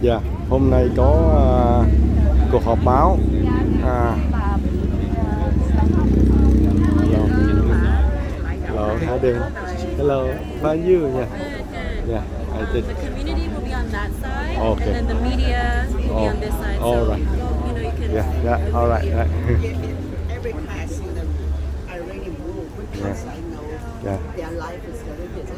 Dạ, hôm nay có cuộc họp báo. À, hello, hello, how doing? Hello, how are you? Yeah, yeah. I did. The community will be on that side, Okay. and then the media will be Oh, on this side. all So right. you can. Yeah, yeah. All right, right. Every class in the Iranian room because I know Yeah. their life is very busy.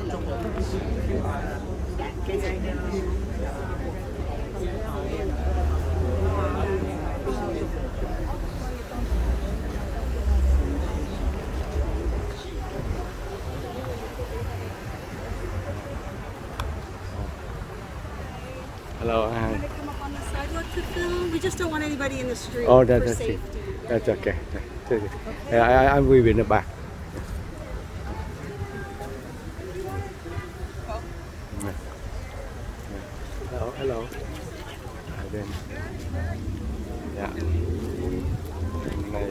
Hello, hi. Come up on the sidewalk to film. We just don't want anybody in the street Oh, for that's safety. it. That's okay. I will be in the back. Hello, hello. Hi, then. Yeah. Hôm nay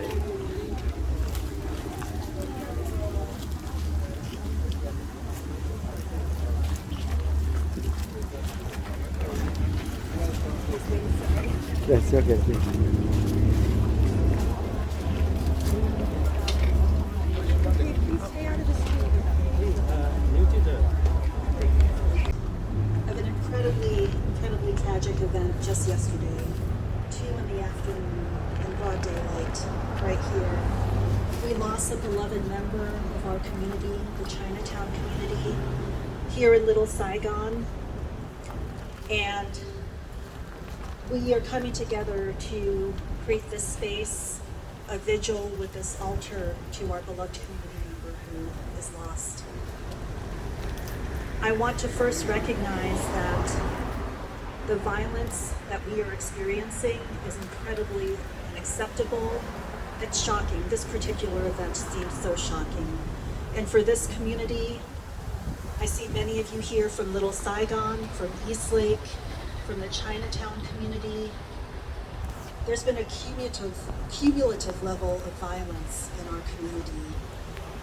yes, okay. Of an incredibly tragic event just yesterday, 2 in the afternoon, in broad daylight, right here. We lost a beloved member of our community, the Chinatown community, here in Little Saigon. And we are coming together to create this space, a vigil with this altar to our beloved community member who is lost. I want to first recognize that the violence that we are experiencing is incredibly unacceptable. It's shocking. This particular event seems so shocking. And for this community, I see many of you here from Little Saigon, from Eastlake, from the Chinatown community. There's been a cumulative level of violence in our community.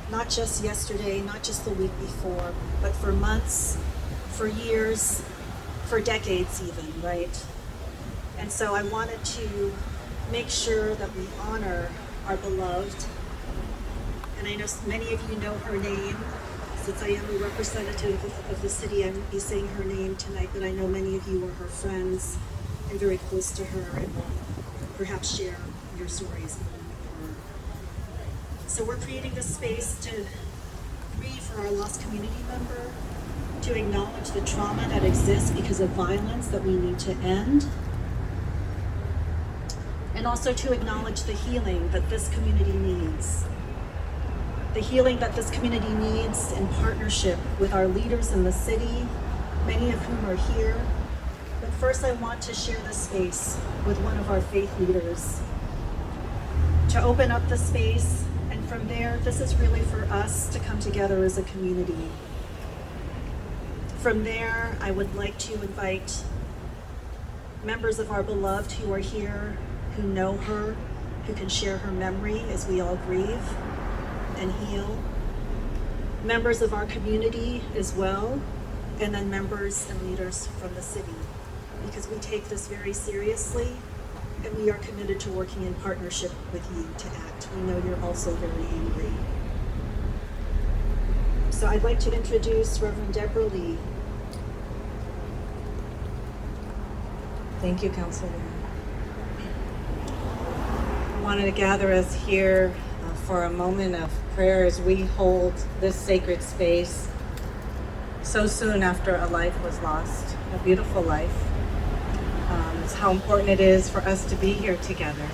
Not just yesterday, not just the week before, but for months, for years, for decades even, right? And so I wanted to make sure that we honor our beloved. And I know many of you know her name. Since I am a representative of the city, I won't be saying her name tonight, but I know many of you are her friends and very close to her and will perhaps share your stories with her. So we're creating this space to grieve for our lost community member, to acknowledge the trauma that exists because of violence that we need to end, and also to acknowledge the healing that this community needs. The healing that this community needs in partnership with our leaders in the city, many of whom are here. But first I want to share this space with one of our faith leaders, to open up the space. And from there, this is really for us to come together as a community. From there, I would like to invite members of our beloved who are here, who know her, who can share her memory as we all grieve and heal. Members of our community as well, and then members and leaders from the city, because we take this very seriously. And we are committed to working in partnership with you to act. We know you're also very angry. So I'd like to introduce Reverend Deborah Lee. Thank you, Counselor. I wanted to gather us here for a moment of prayer as we hold this sacred space so soon after a life was lost, a beautiful life. It's how important it is for us to be here together.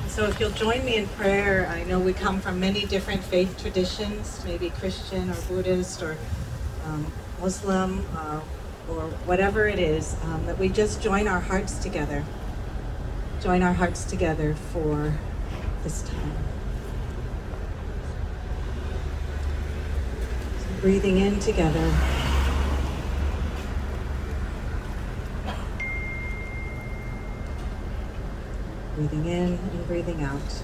So if you'll join me in prayer, I know we come from many different faith traditions, maybe Christian or Buddhist or Muslim or whatever it is, that we just join our hearts together. Join our hearts together for this time. So breathing in together. Breathing in and breathing out.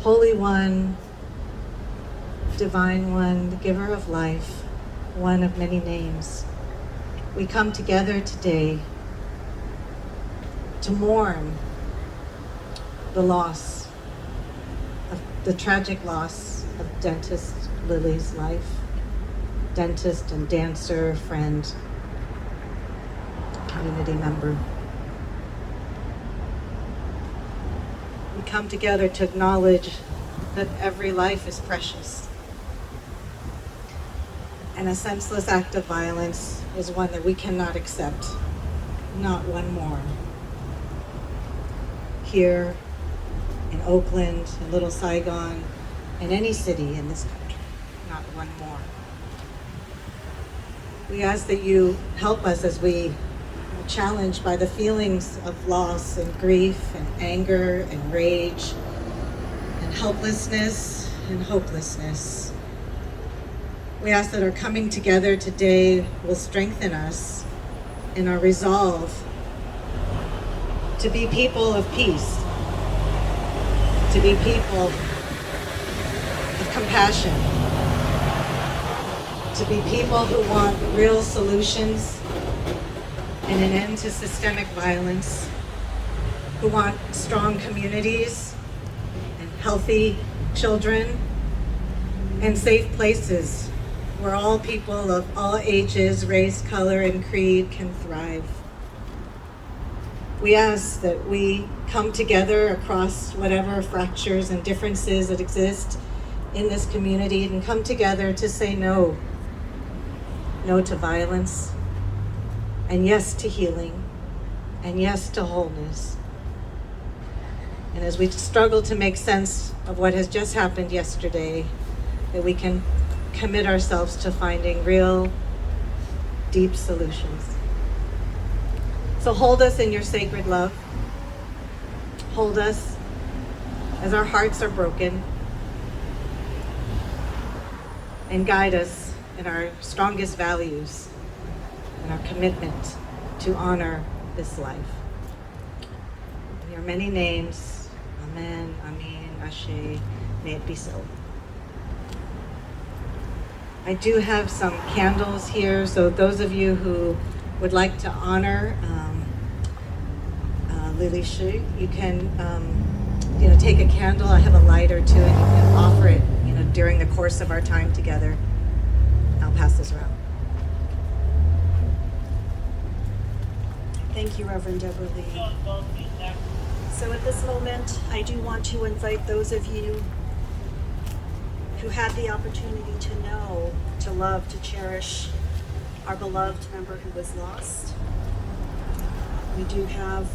Holy One, Divine One, the giver of life, one of many names, we come together today to mourn the tragic loss of dentist Lily's life, dentist and dancer, friend, community member. We come together to acknowledge that every life is precious. And a senseless act of violence is one that we cannot accept, not one more. Here in Oakland, in Little Saigon, in any city in this country, not one more. We ask that you help us as we are challenged by the feelings of loss and grief and anger and rage and helplessness and hopelessness. We ask that our coming together today will strengthen us in our resolve to be people of peace, to be people of compassion, to be people who want real solutions and an end to systemic violence, who want strong communities and healthy children and safe places where all people of all ages, race, color, and creed can thrive. We ask that we come together across whatever fractures and differences that exist in this community and come together to say no. No to violence, and yes to healing, and yes to wholeness. And as we struggle to make sense of what has just happened yesterday, that we can commit ourselves to finding real, deep solutions. So hold us in your sacred love. Hold us as our hearts are broken, and guide us in our strongest values and our commitment to honor this life. In your many names, Amen, Amin, Ashe, may it be so. I do have some candles here, so those of you who would like to honor Lily Shu, you can take a candle. I have a lighter too, and you can offer it during the course of our time together. I'll pass this around. Thank you, Reverend Deborah Lee. So at this moment, I do want to invite those of you who had the opportunity to know, to love, to cherish our beloved member who was lost. We do have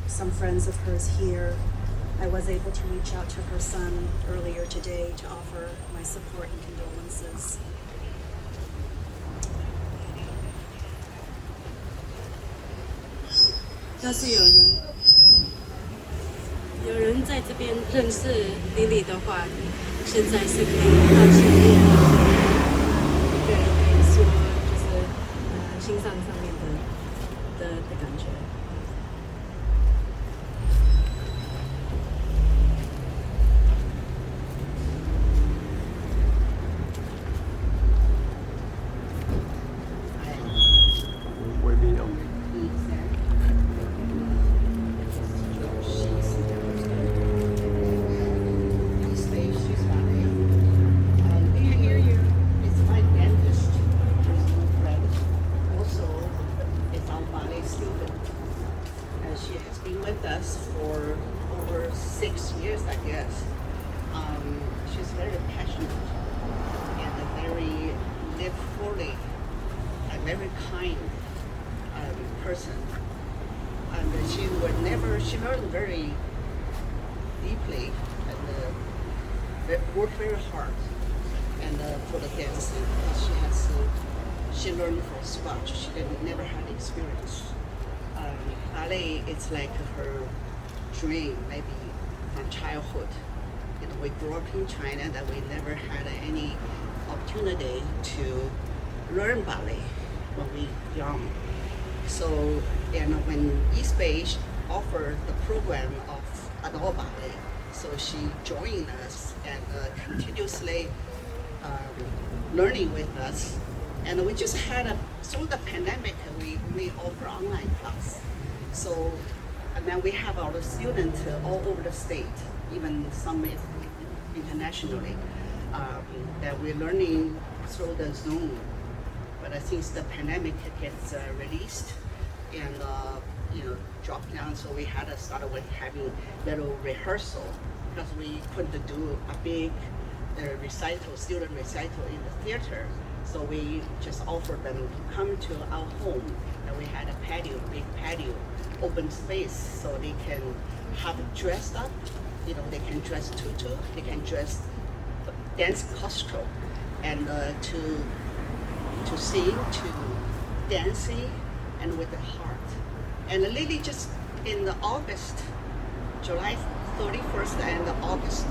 some friends of hers here. I was able to reach out to her son earlier today to offer my support and condolences.要是有人在这边认识Lily的话，现在是可以到前面，对，可以说就是欣赏上面的感觉。For over 6 years, I guess. She's very passionate and a very live fully, a very kind person. And she learned very deeply and worked very hard. And for the dancing, she learned from scratch. She never had experience. Ballet, it's like her dream, maybe from childhood. We grew up in China, that we never had any opportunity to learn ballet when we were young. So, when East Bay offered the program of adult ballet, so she joined us and continuously learning with us. And we just had through the pandemic, we offer online class. So, and then we have our students all over the state, even some internationally, that we're learning through the Zoom. But since the pandemic gets released and dropped down, so we had to start with having little rehearsal because we couldn't do a big student recital in the theater. So we just offered them to come to our home, and we had a patio, big patio, open space, so they can have dressed up. They can dress tutu, they can dress dance costume, and to sing, to dancing, and with the heart. And Lily just in the August, July 31st and August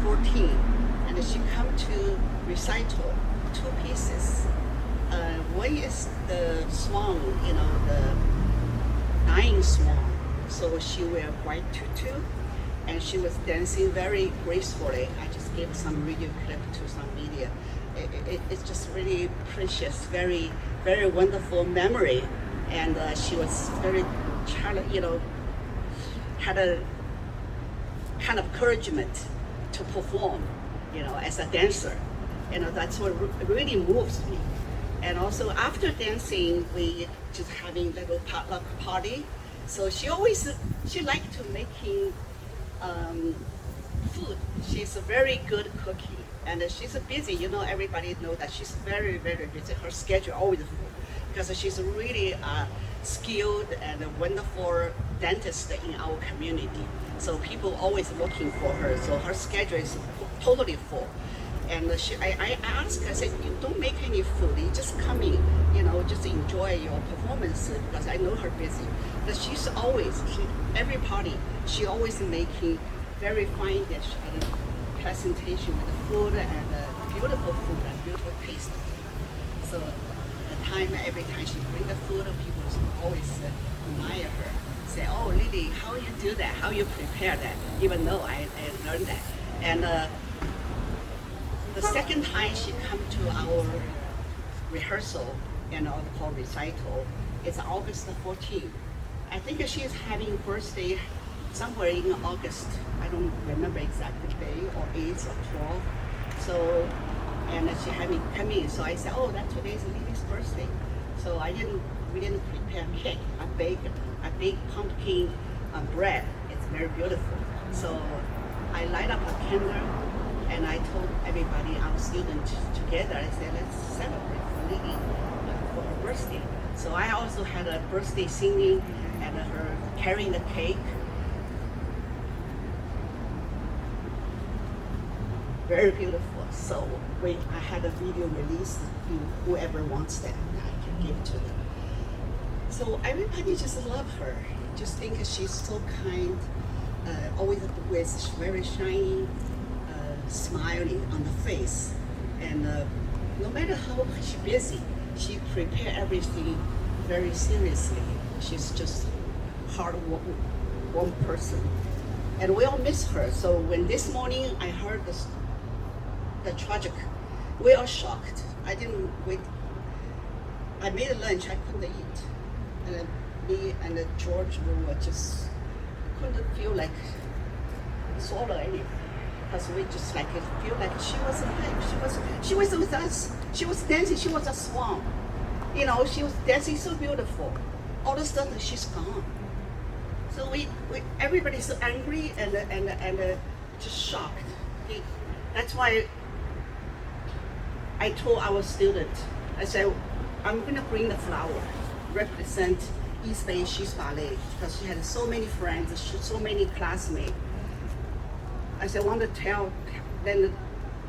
14th, and she come to recital 2 pieces. One is the swan, the dying swan. So she wear white tutu, and she was dancing very gracefully. I just gave some video clip to some media. It's just really precious, very, very wonderful memory. And she was very, had a kind of encouragement to perform, as a dancer. That's what really moves me. And also after dancing, we just having little potluck party. So she liked to making food. She's a very good cookie, and she's busy. Everybody know that she's very, very busy. Her schedule always full because she's really skilled and a wonderful dentist in our community. So people always looking for her. So her schedule is totally full. And I asked her, I said, you don't make any food, you just come in, just enjoy your performance, because I know her busy. But she's always, every party, she always making very fine dish and a presentation with the food and beautiful food and beautiful taste. So every time she bring the food, people always admire her. Say, oh, Lily, how you do that? How you prepare that? Even though I learned that. And the second time she come to our rehearsal and called recital, it's August 14th. I think she is having birthday somewhere in August. I don't remember exact day, or 8th or 12th. So, and she had me come in. So I said, oh, that today's Lily's birthday. So we didn't prepare cake. I baked a big pumpkin bread. It's very beautiful. So I light up a candle, and I told everybody, our students together, I said, let's celebrate for Lily for her birthday. So I also had a birthday singing and her carrying the cake. Very beautiful. So I had a video released. Whoever wants that, I can give it to them. So everybody just love her. Just think she's so kind, always with very shiny, smiling on the face. And no matter how she's busy, she prepare everything very seriously. She's just hard one person. And we all miss her. So when this morning I heard the tragic, we are shocked. I didn't wait. I made lunch, I couldn't eat. And me and George, we were just couldn't feel like swallow anything. Because we just feel like she was alive. She was with us. She was dancing. She was a swan. She was dancing so beautiful. All of a sudden, she's gone. So everybody's so angry and just shocked. That's why I told our students, I said, I'm going to bring the flower, represent East Bay She's Ballet, because she had so many friends, so many classmates. I said, I want to tell, then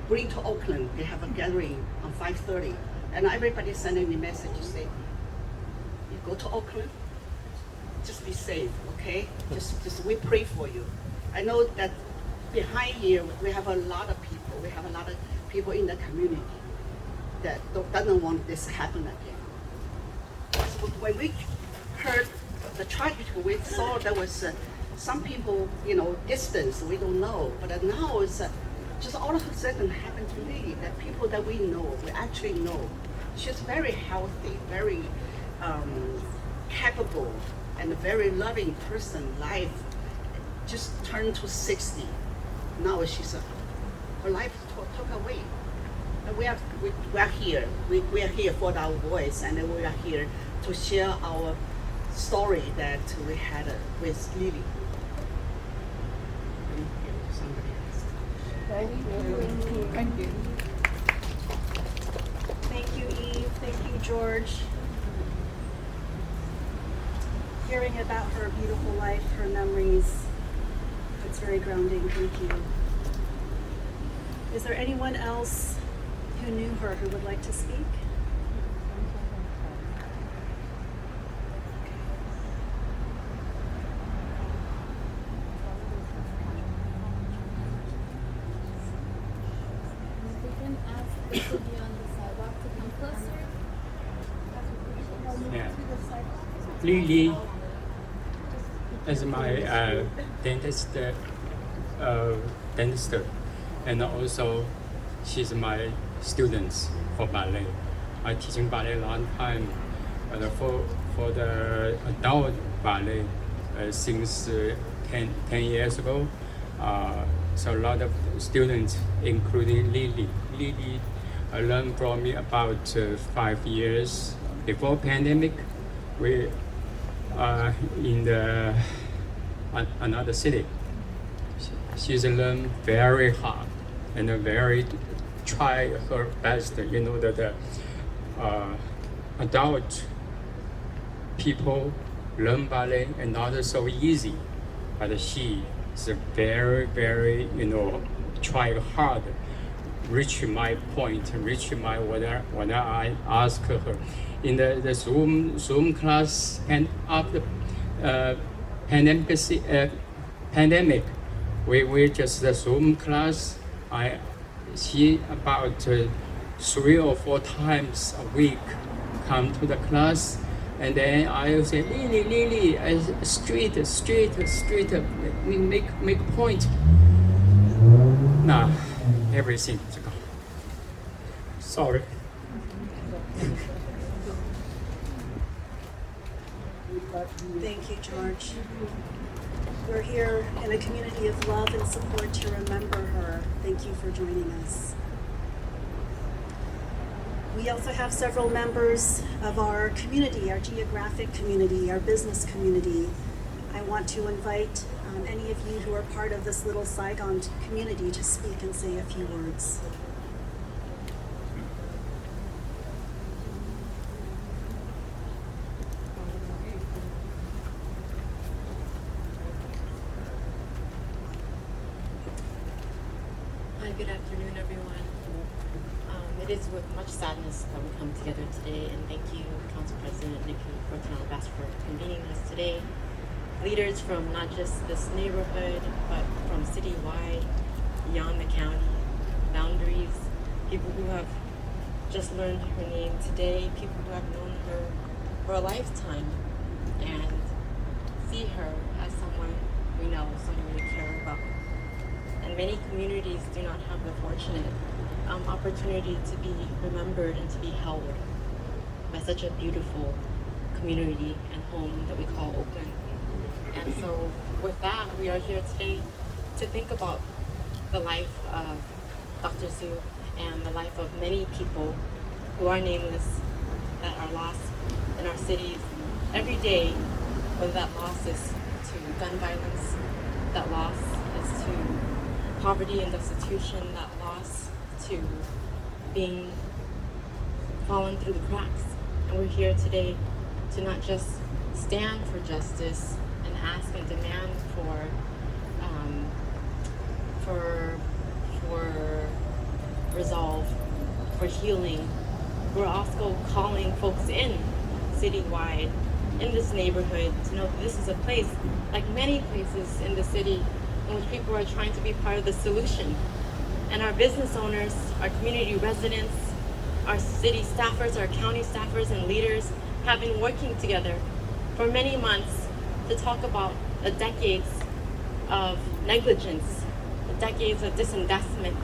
bring to Oakland. They have a gathering on 5:30. And everybody sending me messages saying, you go to Oakland, just be safe, okay? Just we pray for you. I know that behind here, we have a lot of people. We have a lot of people in the community that doesn't want this to happen again. So when we heard the tragedy, we saw there was some people, distance, we don't know. But now it's just all of a sudden happened to me that people that we know, we actually know, she's very healthy, very capable, and a very loving person. Life just turned to 60. Now her life took away. And we are here. We are here for our voice, and we are here to share our story that we had with Lily. Somebody else. Thank you, Eve. Thank you, George. Hearing about her beautiful life, her memories, it's very grounding. Thank you. Is there anyone else who knew her who would like to speak? We can ask people to be on the sidewalk to come closer. Yeah. Lily is my dentist, and also she's my students for ballet. I teaching ballet a long time, but for the adult ballet since 10 years ago. So a lot of students, including Lily. Lily learned from me about 5 years before pandemic. We are in the another city. She's learned very hard and very try her best. You know that adult people learn ballet and not so easy, but she is very try hard, reach my point, reach my what I ask her in the Zoom class. And after pandemic, we just the Zoom class. She about 3 or 4 times a week come to the class, and then I will say, Lily, straight, we make point. Now, everything is gone. Sorry. Thank you, George. We're here in a community of love and support to remember her. Thank you for joining us. We also have several members of our community, our geographic community, our business community. I want to invite any of you who are part of this little Saigon community to speak and say a few words. Hi, good afternoon, everyone. It is with much sadness that we come together today, and thank you, Council President Nikki Fortunato, for convening us today. Leaders from not just this neighborhood, but from citywide, beyond the county boundaries, people who have just learned her name today, people who have known her for a lifetime, and see her as someone we know, someone we care about. And many communities do not have the fortunate opportunity to be remembered and to be held by such a beautiful community and home that we call Oakland. And so with that, we are here today to think about the life of Dr. Zhu and the life of many people who are nameless, that are lost in our cities every day, whether that loss is to gun violence, that loss is to poverty and destitution, that loss to being fallen through the cracks. And we're here today to not just stand for justice and ask and demand for resolve, for healing. We're also calling folks in citywide, in this neighborhood, to know that this is a place, like many places in the city, in which people are trying to be part of the solution. And our business owners, our community residents, our city staffers, our county staffers and leaders have been working together for many months to talk about the decades of negligence, the decades of disinvestment,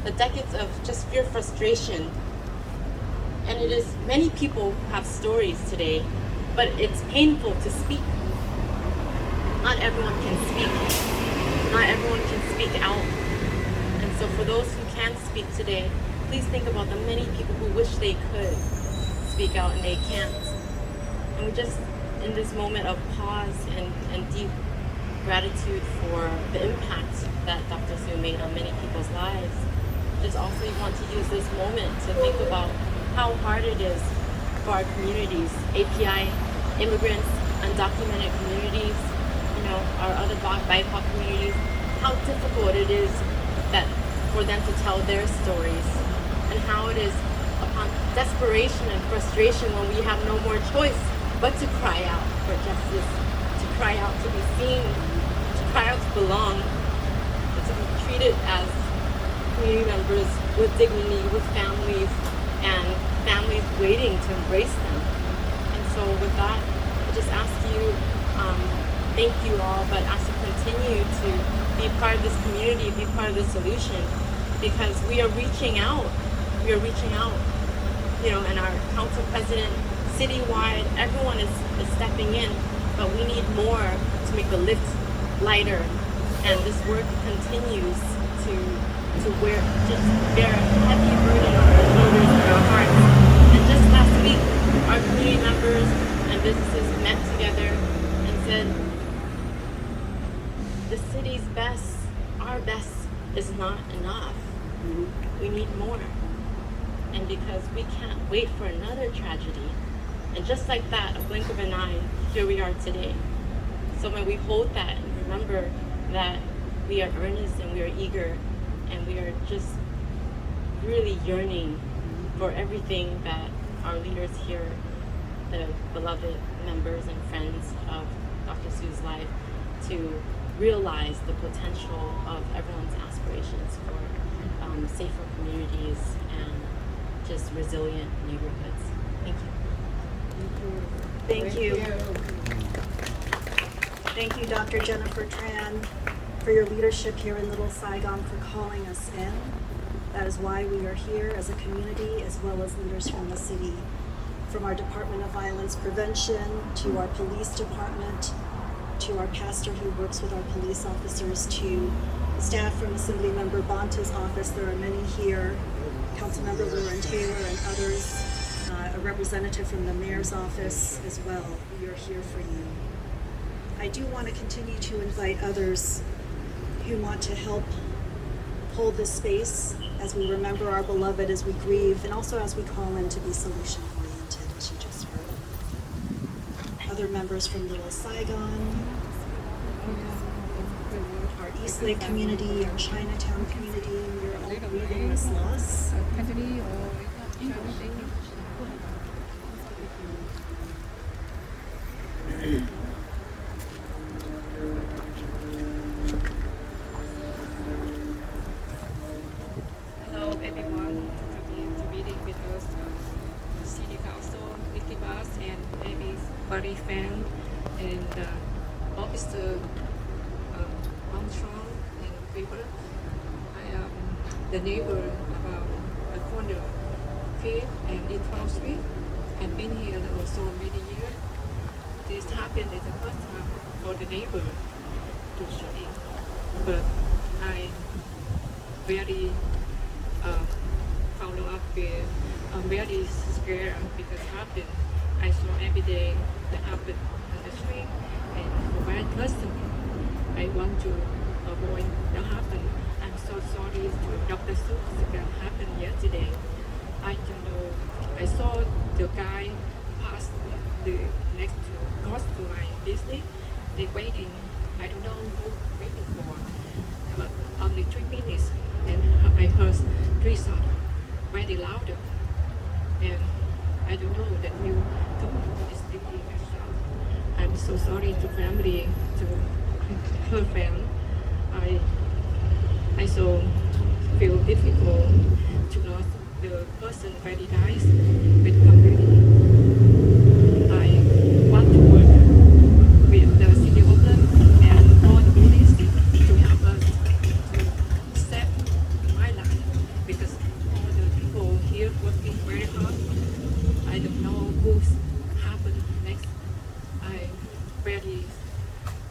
the decades of just pure frustration And it is, many people have stories today, but it's painful to speak. Not everyone can speak. Not everyone can speak out. And so for those who can speak today, please think about the many people who wish they could speak out and they can't. And we just, in this moment of pause and deep gratitude for the impact that Dr. Su made on many people's lives, just also want to use this moment to think about how hard it is for our communities, API, immigrants, undocumented communities, our other BIPOC communities, how difficult it is that for them to tell their stories, and how it is upon desperation and frustration when we have no more choice but to cry out for justice, to cry out to be seen, to cry out to belong, and to be treated as community members with dignity, with families, and families waiting to embrace them. And so with that, I just ask you, thank you all, but ask you continue to be part of this community, be part of the solution, because we are reaching out. We are reaching out, and our council president, citywide, everyone is stepping in, but we need more to make the lift lighter, and this work continues to bear a heavy burden on our shoulders and our hearts. And just last week, our community members and businesses met together and said, the city's best, our best, is not enough. We need more. And because we can't wait for another tragedy, and just like that, a blink of an eye, here we are today. So when we hold that and remember that we are earnest and we are eager, and we are just really yearning for everything that our leaders here, the beloved members and friends of Dr. Su's life, to realize the potential of everyone's aspirations for safer communities and just resilient neighborhoods. Thank you. Thank you. Thank you, Dr. Jennifer Tran, for your leadership here in Little Saigon, for calling us in. That is why we are here as a community, as well as leaders from the city. From our Department of Violence Prevention, to our police department, to our pastor who works with our police officers, to staff from Assemblymember Bonta's office. There are many here, Councilmember Lauren Taylor and others, a representative from the mayor's office as well. We are here for you. I do want to continue to invite others who want to help hold this space as we remember our beloved, as we grieve, and also as we call in to be solution-oriented, as you just heard. Other members from Little Saigon, our East Lake community, our Chinatown community, we are all grieving this loss. Hello everyone, to meeting with us, City Council, Mickey Bus, and maybe Buddy Fan, and Officer Armstrong and Weaver. I am the neighbor about the corner, 5th and in 12th Street. I've been here also many years. This happened is the first time for the neighbor to show in, but I very follow up with, I'm very scared because it happened. I saw every day that happened on the street, and for my personally, I want to avoid that happen. I'm so sorry to Dr. Seuss that happened yesterday. I don't know, I saw the guy pass the next to cross to my business. They waiting, I don't know who waiting for, but only 3 minutes. And I heard 3 shots, very louder. And I don't know that you took this baby shot. I'm so sorry to family, to her family. I so feel difficult to lose the person very nice with community. I want to work with the city of Oakland and all the police to help us to save my life, because all the people here here working very hard. I don't know what's happen next. I'm very,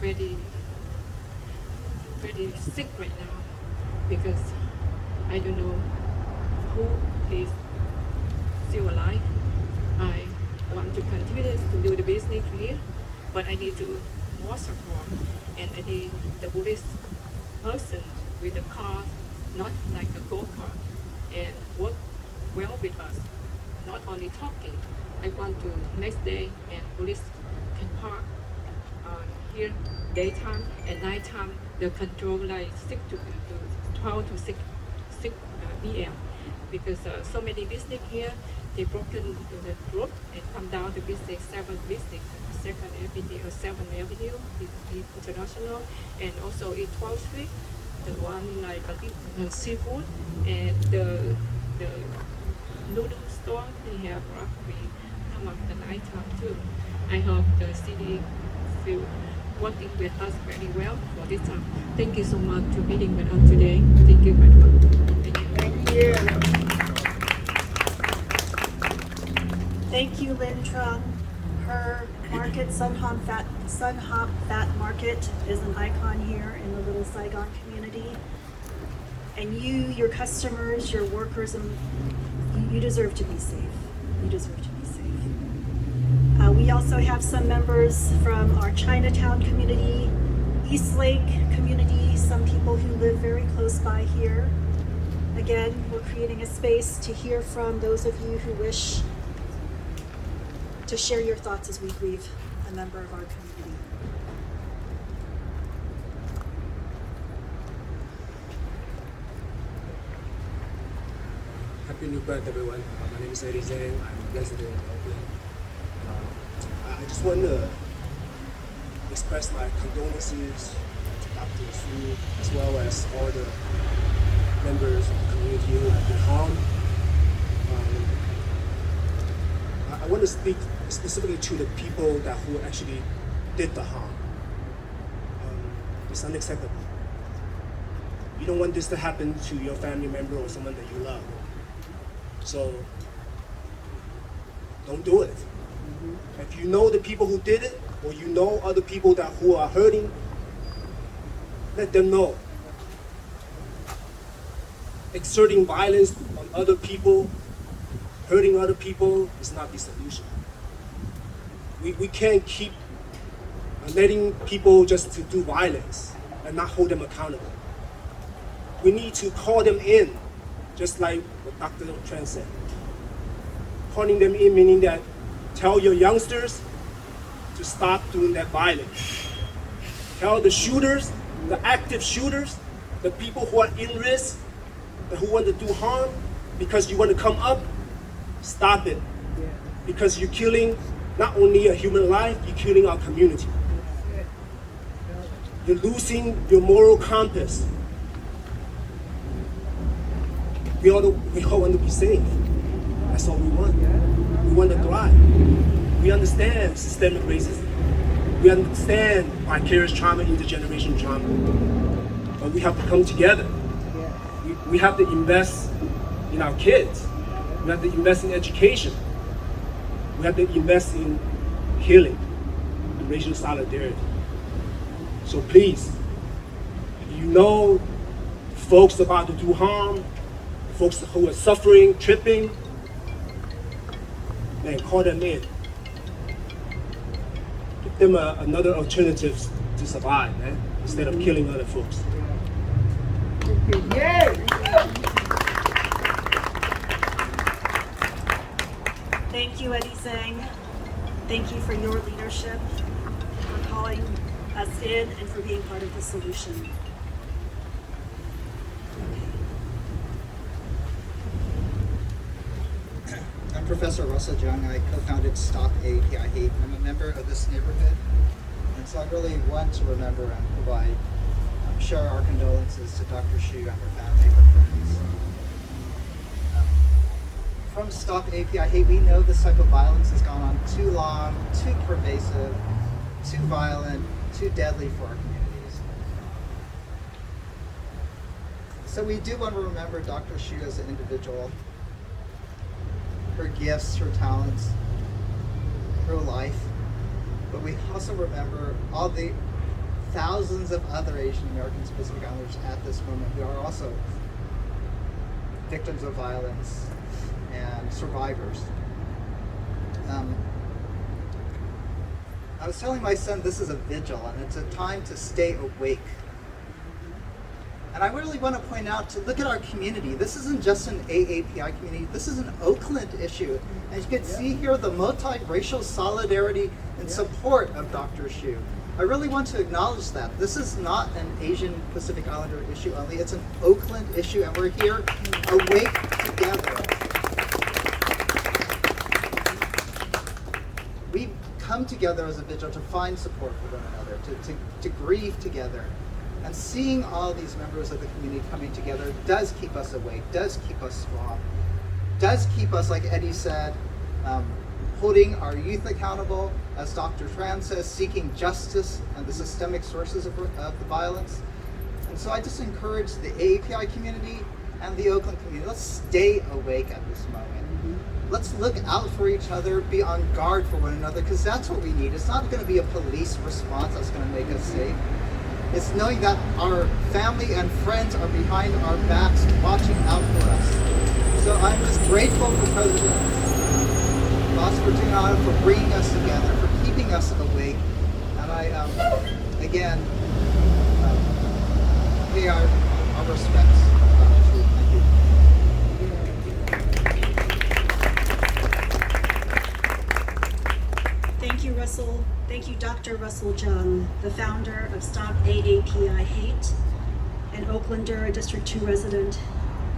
very, very sick right now because I don't know who is still alive. I want to continue to do the business here, but I need to more support, and I need the Buddhist person with a car, not like a go-kart, and work well with us, not only talking. I want to next day and police can park here daytime and nighttime. The control like 12 to 6 p.m. because so many business here, they broken the road and come down to business 7 business, 2nd Avenue or 7th Avenue, the International, and also in 12th Street, the one like seafood and the noodle store, they have rugby come up the night time too. I hope the city will working with us very well for this time. Thank you so much for meeting with us today. Thank you very much. Thank you. Thank you, Lynn Trung. Her market, Sun Hop Fat Market, is an icon here in the little Saigon community. And you, your customers, your workers, and you deserve to be safe. You deserve to be safe. We also have some members from our Chinatown community, East Lake community, some people who live very close by here. Again, we're creating a space to hear from those of you who wish to share your thoughts as we grieve a member of our community. Happy New Birth, everyone. My name is Eddie Zhang. I'm a resident in Oakland. I just want to express my condolences to Dr. Su, as well as all the members of the community who have been harmed. I want to speak specifically to the people who actually did the harm. It's unacceptable. You don't want this to happen to your family member or someone that you love. So don't do it. If you know the people who did it, or you know other people who are hurting, let them know. Exerting violence on other people, hurting other people is not the solution. We can't keep letting people just to do violence and not hold them accountable. We need to call them in, just like what Dr. Tran said. Calling them in meaning that tell your youngsters to stop doing that violence. Tell the shooters, the active shooters, the people who are in risk, who want to do harm because you want to come up, stop it. Because you're killing not only a human life, you're killing our community. You're losing your moral compass. We all want to be safe. That's all we want. We want to thrive. We understand systemic racism. We understand vicarious trauma, intergenerational trauma. But we have to come together. We have to invest in our kids. We have to invest in education. We have to invest in healing and racial solidarity. So please, if you know folks about to do harm, folks who are suffering, tripping, man, call them in. Give them another alternative to survive, man, instead of killing other folks. Thank you, Eddie Zhang. Thank you for your leadership, for calling us in, and for being part of the solution. I'm Professor Russell Jung. I co-founded Stop AAPI Hate. I'm a member of this neighborhood, and so I really want to remember and provide, share our condolences to Dr. Xu and her family, her friends. From Stop AAPI Hate, we know this type of violence has gone on too long, too pervasive, too violent, too deadly for our communities. So we do want to remember Dr. Xu as an individual. her gifts, her talents, her life. But we also remember all the thousands of other Asian Americans, Pacific Islanders at this moment who are also victims of violence and survivors. I was telling my son this is a vigil and it's a time to stay awake. And I really want to point out to look at our community. This isn't just an AAPI community, this is an Oakland issue. And you can see here the multiracial solidarity and support of Dr. Hsu. I really want to acknowledge that. This is not an Asian Pacific Islander issue only, it's an Oakland issue, and we're here awake together. We come together as a vigil to find support for one another, to grieve together. And seeing all these members of the community coming together does keep us awake, does keep us strong, does keep us, like Eddie said, holding our youth accountable, as Dr. Tran says, seeking justice and the systemic sources of the violence. And so I just encourage the AAPI community and the Oakland community, let's stay awake at this moment. Let's look out for each other, be on guard for one another, because that's what we need. It's not going to be a police response that's going to make us safe. It's knowing that our family and friends are behind our backs, watching out for us. So I'm just grateful for President Ross Virginia for bringing us together, for keeping us awake. And I, again, pay our respects. Thank you. Thank you, Russell. Thank you, Dr. Russell Jung, the founder of Stop AAPI Hate, an Oaklander District 2 resident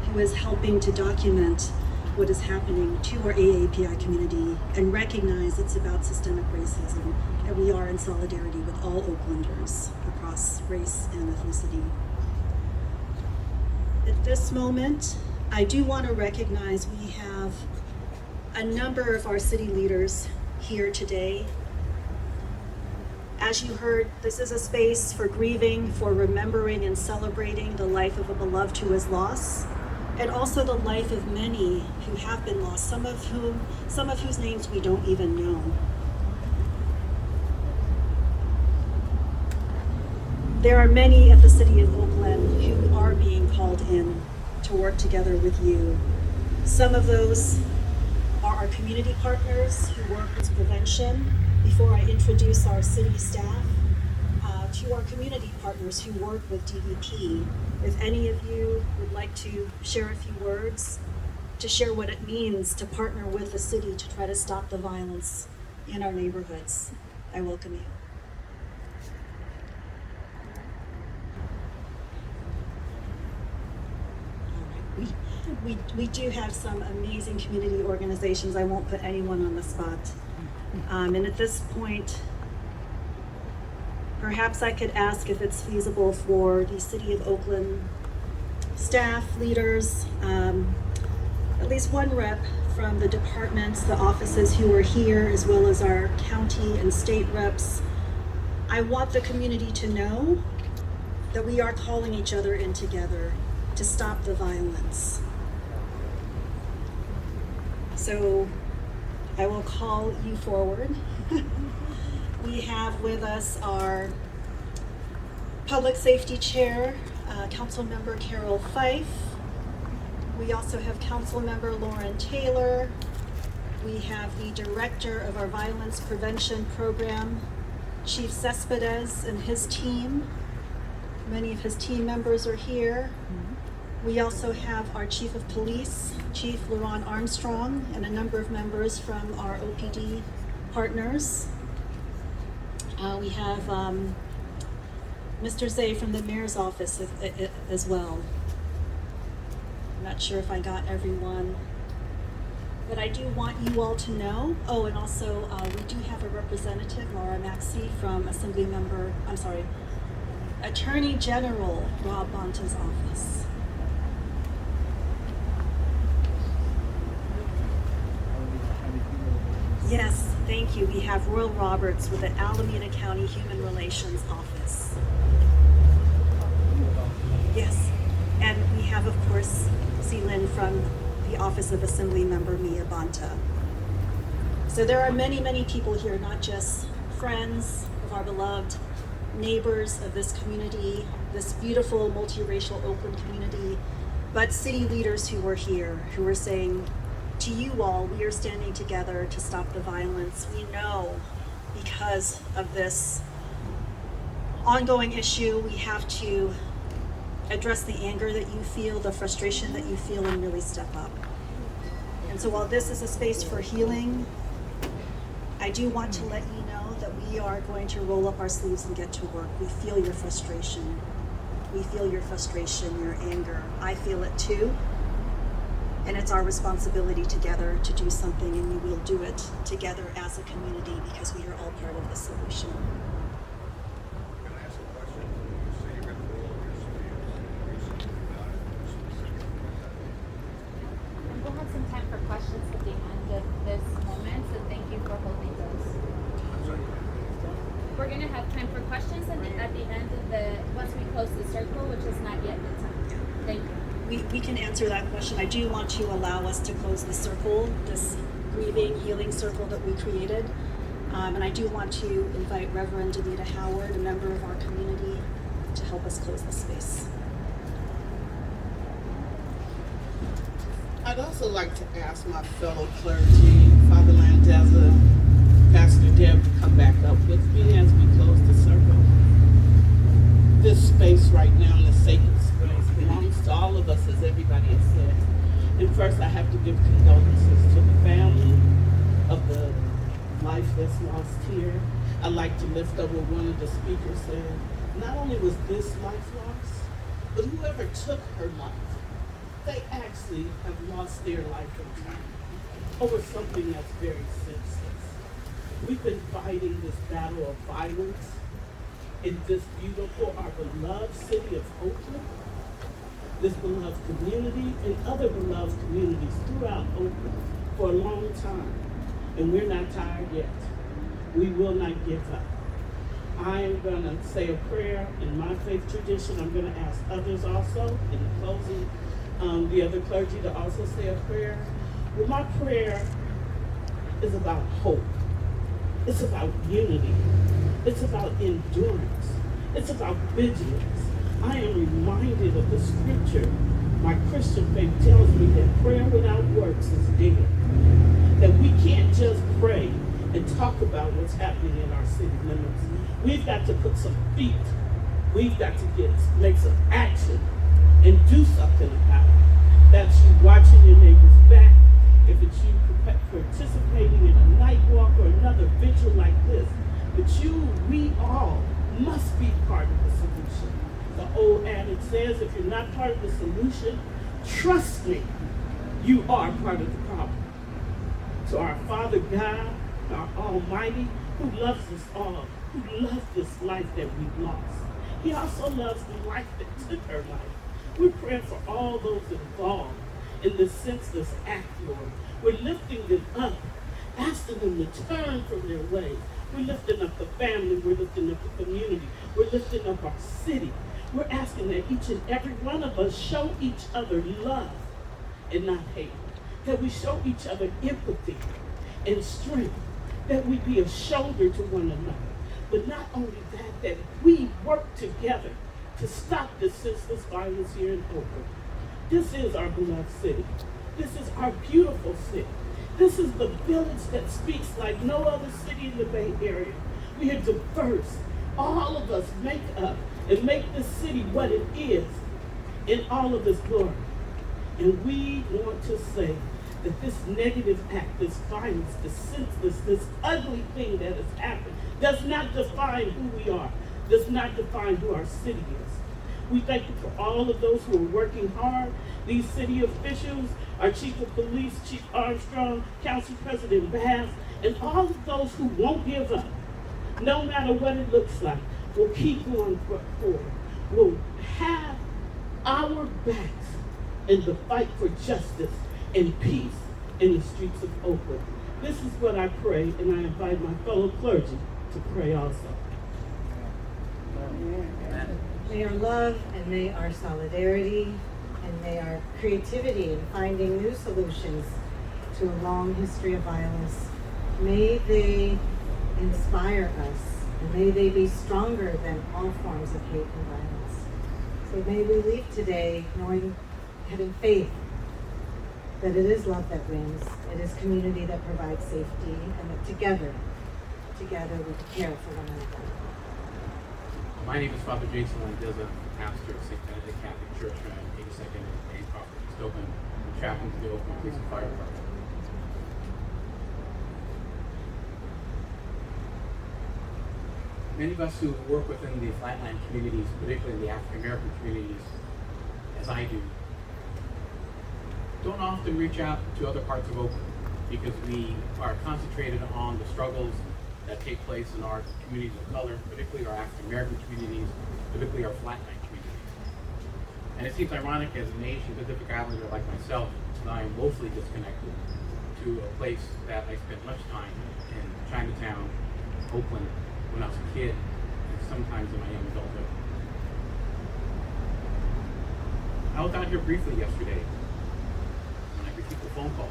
who is helping to document what is happening to our AAPI community and recognize it's about systemic racism, and we are in solidarity with all Oaklanders across race and ethnicity. At this moment, I do want to recognize we have a number of our city leaders here today. As you heard, this is a space for grieving, for remembering and celebrating the life of a beloved who was lost, and also the life of many who have been lost, some of whose names we don't even know. There are many at the City of Oakland who are being called in to work together with you. Some of those are our community partners who work with prevention. Before I introduce our city staff, to our community partners who work with DVP. If any of you would like to share a few words, to share what it means to partner with the city to try to stop the violence in our neighborhoods, I welcome you. We do have some amazing community organizations. I won't put anyone on the spot. And at this point, perhaps I could ask if it's feasible for the City of Oakland staff, leaders, at least one rep from the departments, the offices who are here, as well as our county and state reps. I want the community to know that we are calling each other in together to stop the violence. So I will call you forward. We have with us our Public Safety Chair, Councilmember Carol Fife. We also have Councilmember Lauren Taylor. We have the Director of our Violence Prevention Program, Chief Cespedes and his team. Many of his team members are here. We also have our Chief of Police, Chief LaRon Armstrong, and a number of members from our OPD partners. We have Mr. Zay from the Mayor's office as well. I'm not sure if I got everyone, but I do want you all to know. Oh, and also we do have a representative, Laura Maxey, from Attorney General Rob Bonta's office. Yes, thank you. We have Royal Roberts with the Alameda County Human Relations Office. Yes, and we have, of course, Celine from the the office of Assembly Member Mia Banta. So there are many, many people here, not just friends of our beloved neighbors of this community, this beautiful multiracial Oakland community, but city leaders who were here, who were saying, to you all, we are standing together to stop the violence. We know because of this ongoing issue, we have to address the anger that you feel, the frustration that you feel, and really step up. And so while this is a space for healing, I do want to let you know that we are going to roll up our sleeves and get to work. We feel your frustration. We feel your frustration, your anger. I feel it too. And it's our responsibility together to do something, and we will do it together as a community because we are all part of the solution. Can I ask a question? You say you're going to roll up your sleeves. About it specifically. And we'll have some time for questions at the end of this moment, so thank you for holding those. I'm sorry. We're going to have time for questions and at the end of once we close the circle, which is not yet the time. Thank you. We can answer that question. I do want to allow us to close the circle, this grieving, healing circle that we created. And I do want to invite Reverend Danita Howard, a member of our community, to help us close the space. I'd also like to ask my fellow clergy, Father Landeza, Pastor Deb, to come back up with me as we close the circle. This space right now in the sacred space belongs to all of us, as everybody has said. And first, I have to give condolences to the family of the life that's lost here. I'd like to lift up what one of the speakers said. Not only was this life lost, but whoever took her life, they actually have lost their life in time over something that's very senseless. We've been fighting this battle of violence in this beautiful, our beloved city of Oakland, this beloved community, and other beloved communities throughout Oakland for a long time. And we're not tired yet. We will not give up. I am going to say a prayer in my faith tradition. I'm going to ask others also in the closing, the other clergy to also say a prayer. Well, my prayer is about hope. It's about unity. It's about endurance. It's about vigilance. I am reminded of the scripture. My Christian faith tells me that prayer without works is dead. That we can't just pray and talk about what's happening in our city limits. We've got to put some feet. We've got to make some action and do something about it. That's you watching your neighbor's back. If it's you participating in a night walk or another vigil like this, but we all must be part of the solution. The old adage says, if you're not part of the solution, trust me, you are part of the problem. So our Father God, our Almighty, who loves us all, who loves this life that we've lost, He also loves the life that took her life. We're praying for all those involved in this senseless act, Lord. We're lifting them up, asking them to turn from their ways. We're lifting up the family. We're lifting up the community. We're lifting up our city. We're asking that each and every one of us show each other love and not hate. That we show each other empathy and strength. That we be a shoulder to one another. But not only that, that we work together to stop this senseless violence here in Oakland. This is our beloved city. This is our beautiful city. This is the village that speaks like no other city in the Bay Area. We are diverse. All of us make up and make this city what it is in all of its glory. And we want to say that this negative act, this violence, this senseless, this ugly thing that has happened does not define who we are, does not define who our city is. We thank you for all of those who are working hard, these city officials, our Chief of Police, Chief Armstrong, Council President Bass, and all of those who won't give up, no matter what it looks like, will keep going forward, will have our backs in the fight for justice and peace in the streets of Oakland. This is what I pray, and I invite my fellow clergy to pray also. May our love and may our solidarity And may our creativity in finding new solutions to a long history of violence, may they inspire us, and may they be stronger than all forms of hate and violence. So may we leave today knowing, having faith that it is love that wins, it is community that provides safety, and that together we care for one another. My name is Father Jason Landizza, pastor of St. Benedict Catholic Church on 82nd and Crawford, Stoughton, chaplain to the Oakland Police and Fire Department. Many of us who work within the flatland communities, particularly the African American communities, as I do, don't often reach out to other parts of Oakland because we are concentrated on the struggles that take place in our communities of color, particularly our African American communities, particularly our flatland communities. And it seems ironic as an Asian Pacific Islander like myself that I am woefully disconnected to a place that I spent much time in Chinatown, Oakland, when I was a kid, and sometimes in my young adulthood. I was out here briefly yesterday when I received a phone call,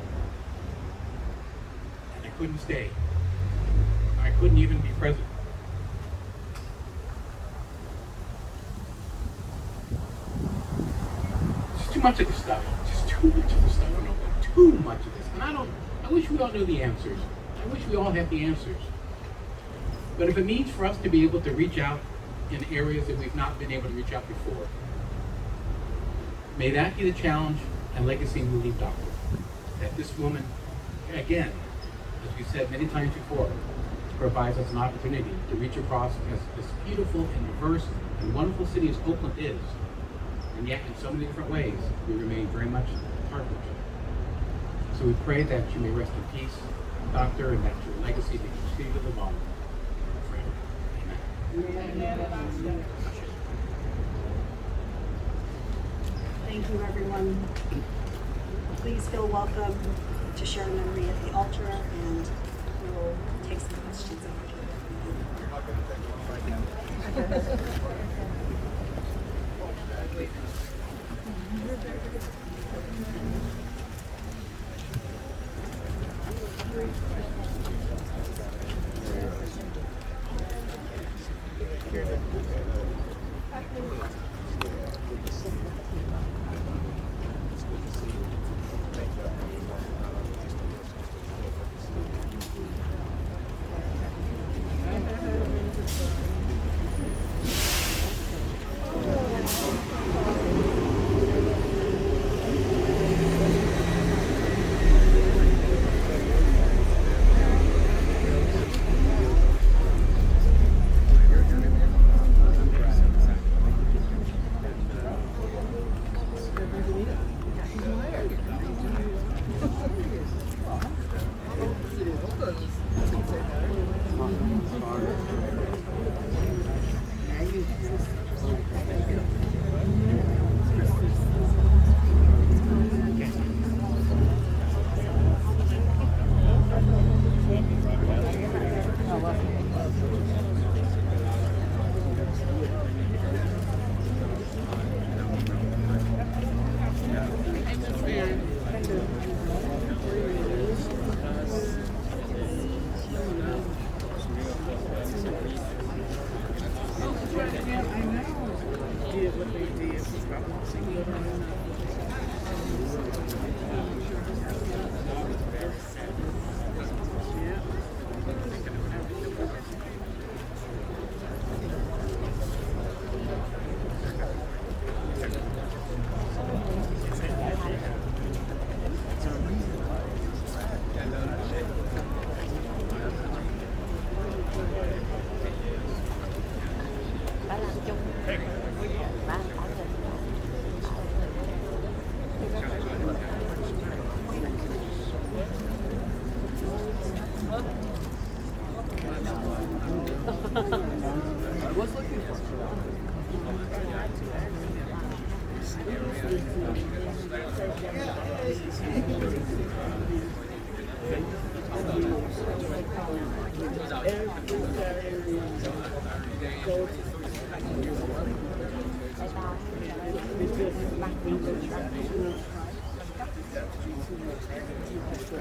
and I couldn't stay. I couldn't even be present. Just too much of this stuff. Just too much of this stuff. Too much of this. And I wish we all knew the answers. I wish we all had the answers. But if it means for us to be able to reach out in areas that we've not been able to reach out before, may that be the challenge and legacy we leave, Doctor. That this woman, again, as we said many times before, provides us an opportunity to reach across as beautiful and diverse and wonderful city as Oakland is. And yet, in so many different ways, we remain very much part of each other. So we pray that you may rest in peace, Doctor, and that your legacy may continue to live on forever. Amen. Thank you, everyone. Please feel welcome to share a memory at the altar, and we will take some questions after. You're not going to take one right now. I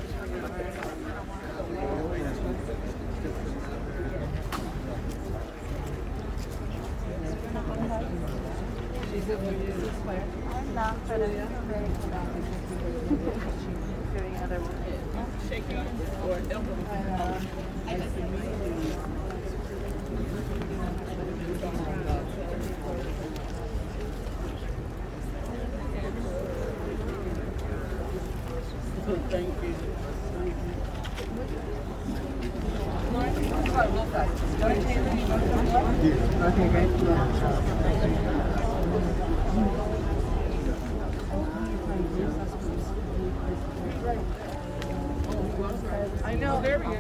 know, there we go.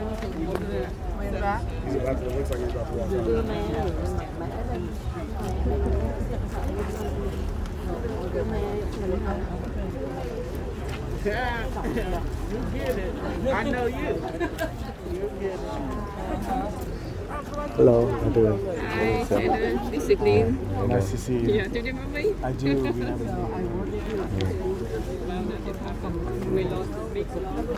Over there. Way in the back. It looks like he's about to walk out. Yeah, you get it. I know you. You get it. Hello, how you doing? Hi, Taylor. This is Ning. Nice to see you. Yeah, do you remember me? I do. We never We lost big love.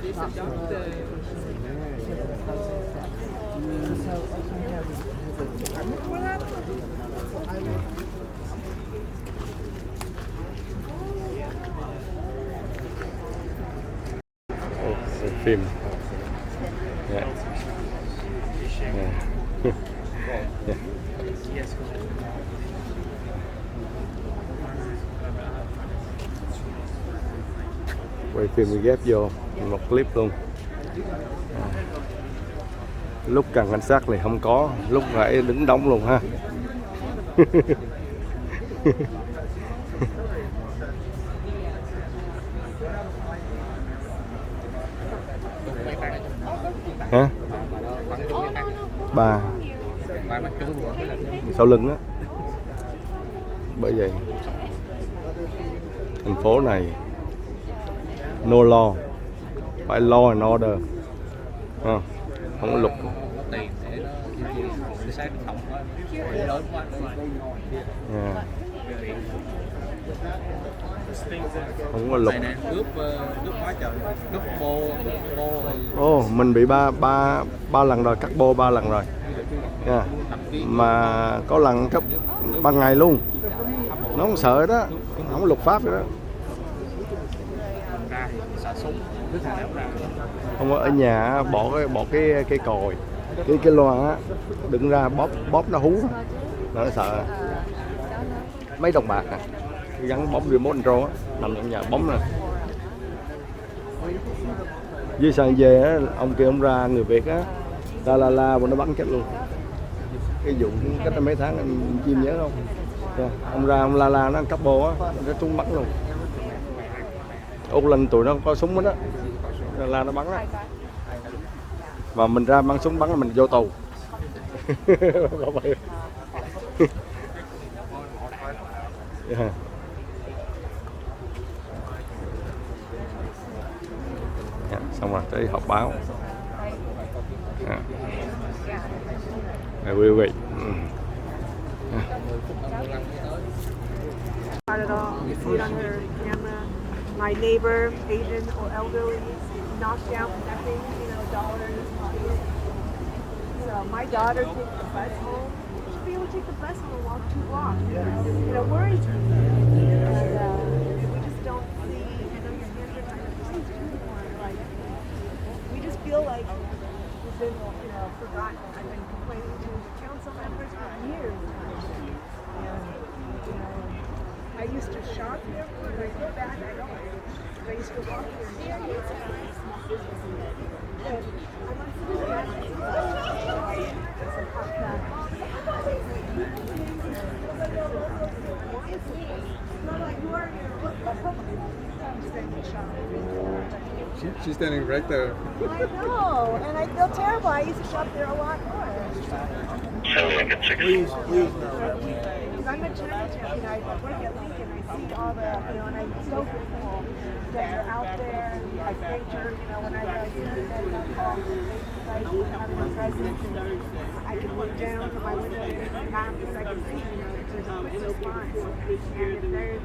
This is doctor. xem phim. Dạ. Dạ. Dạ. Quay phim ghép vô một clip luôn. Lúc cần cảnh sát thì không có, lúc phải đứng đóng luôn ha. Hả? Ba sau lưng á. Bởi vậy thành phố này no law, phải law and order, không có luật. Yeah. Không có luật. Mình bị ba lần rồi, cắt bô 3 lần rồi. Yeah. Mà có lần cấp ban ngày luôn. Nó không sợ đó, không có luật pháp đó. Không có ở nhà bỏ cái còi, cái loa á, đựng ra bóp nó hú, nó sợ. Mấy đồng bạc à, gắn bóng remote control á, nằm trong nhà bóng nè. Dưới sàn về á, ông kia ông ra, người Việt á, la mà nó bắn chết luôn. Cái vụ cách đây mấy tháng anh Chim nhớ không? Yeah. Ông ra ông la nó cắp bô á, nó trúng bắn luôn. Auckland tụi nó có súng hết á, la nó bắn á. Mà mình ra mang súng bắn là mình vô tù. Yeah. Yeah, xong rồi tới họp báo. Yeah. Quý vị. Not at all. You see it on her camera. My neighbor, Asian or elderly, knocked down nothing, dollars. So my daughter takes the bus home. She should be able to take the bus home and walk 2 blocks. It worries me. And we just don't see, I know your hands are kind of raised too, like, we just feel like we've been, forgotten. I've been complaining to council members for years. I used to shop there, but I go back, I don't. I used to walk here. Yeah, it's nice. But I'm on some She's standing right there. I know, and I feel terrible. I used to shop there a lot more. Please. I'm a Chinatown, I work at Lincoln, I see all the, and I'm so grateful that you're out there, and I thanked her, when I was having a presence, and I can look down from my window and because I can see, there's a quick response, and if there's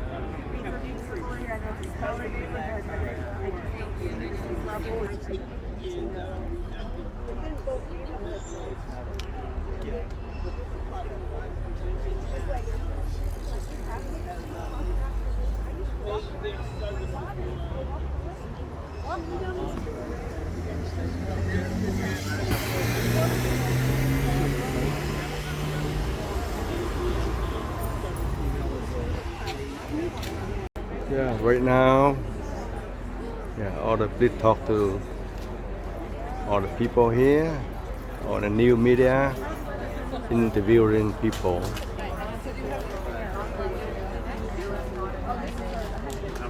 people need support here, I know it's a neighborhood, Yeah, right now, yeah, all the please talk to all the people here, all the new media, interviewing people.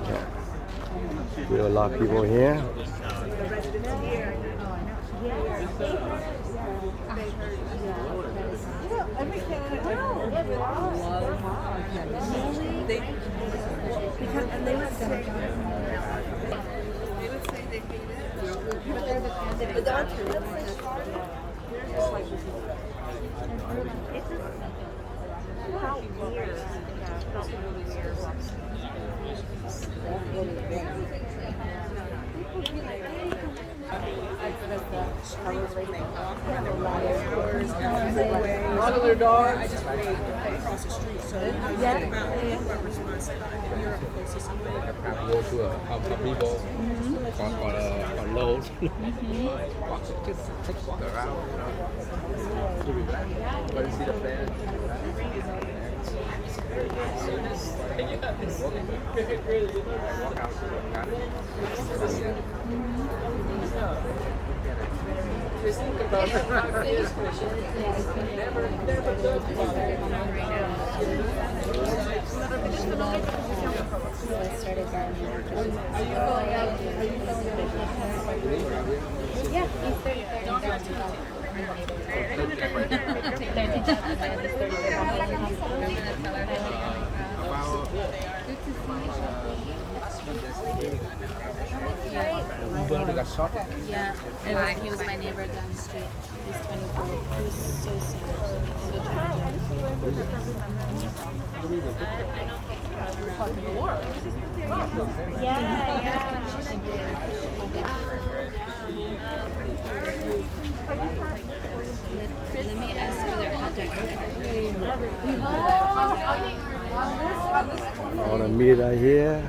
Yeah, there are a lot of people here. Because and they would say they hate it. But they're just like how weird. Yeah, felt really weird. One of their dogs. I just wait across the street. So Yeah. Go to a people on load. Just walk around. Go to see the fans. Walk out to the Yeah, he's 30. Got shot. Yeah, he was my neighbor down the street. He's 24. He was so sad. So tragic. Let me ask for their contact. All the media here,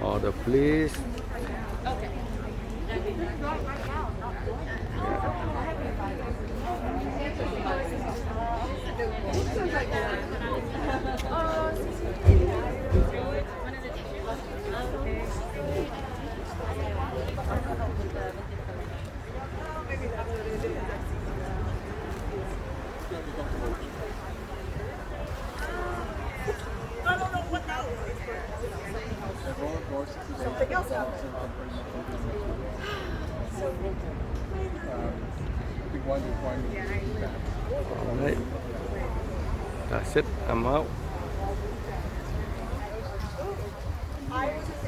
all the police. I don't know what that was. Something else happened. All right. That's it. I'm out. I was just